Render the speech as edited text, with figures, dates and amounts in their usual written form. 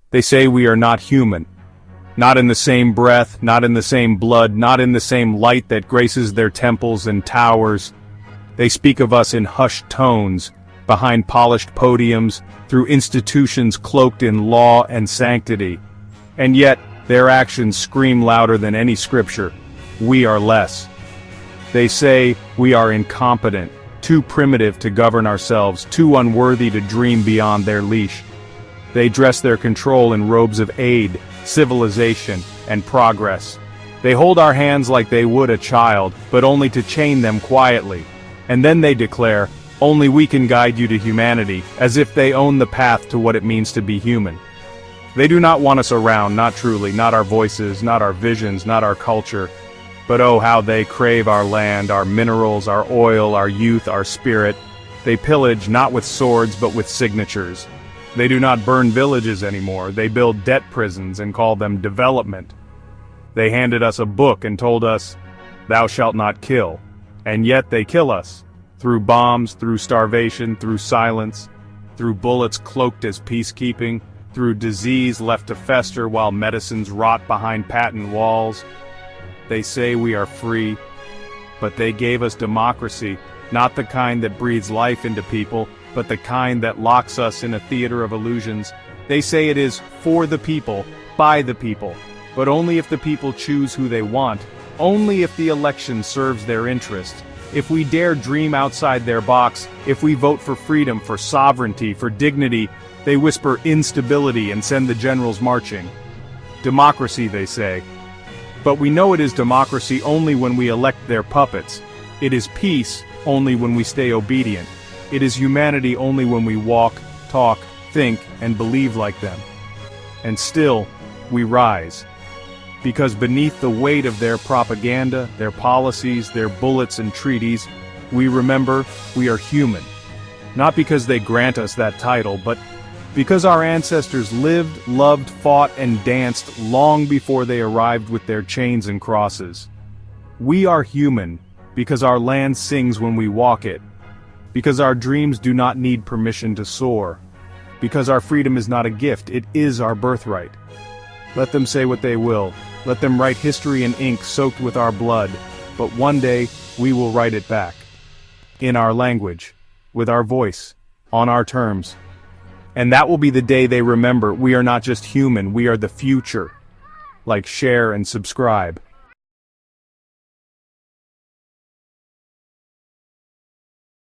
They say we are not human. Not in the same breath, not in the same blood, not in the same light that graces their temples and towers. They speak of us in hushed tones, behind polished podiums, through institutions cloaked in law and sanctity. And yet, their actions scream louder than any scripture. We are less. They say we are incompetent, too primitive to govern ourselves, too unworthy to dream beyond their leash. They dress their control in robes of aid, civilization, and progress. They hold our hands like they would a child, but only to chain them quietly. And then they declare, only we can guide you to humanity, as if they own the path to what it means to be human. They do not want us around, not truly, not our voices, not our visions, not our culture. But oh, how they crave our land, our minerals, our oil, our youth, our spirit. They pillage not with swords but with signatures. They do not burn villages anymore, they build debt prisons and call them development. They handed us a book and told us, thou shalt not kill. And yet they kill us, through bombs, through starvation, through silence, through bullets cloaked as peacekeeping, through disease left to fester while medicines rot behind patent walls. They say we are free, but they gave us democracy, not the kind that breathes life into people, but the kind that locks us in a theater of illusions. They say it is for the people, by the people, but only if the people choose who they want, only if the election serves their interest. If we dare dream outside their box, if we vote for freedom, for sovereignty, for dignity, they whisper instability and send the generals marching. Democracy, they say. But we know it is democracy only when we elect their puppets. It is peace only when we stay obedient. It is humanity only when we walk, talk, think, and believe like them. And still, we rise. Because beneath the weight of their propaganda, their policies, their bullets and treaties, we remember we are human. Not because they grant us that title, but because our ancestors lived, loved, fought, and danced long before they arrived with their chains and crosses. We are human because our land sings when we walk it, because our dreams do not need permission to soar, because our freedom is not a gift, it is our birthright. Let them say what they will, let them write history in ink soaked with our blood, but one day we will write it back. In our language, with our voice, on our terms. And that will be the day they remember we are not just human, we are the future. Like, share, and subscribe.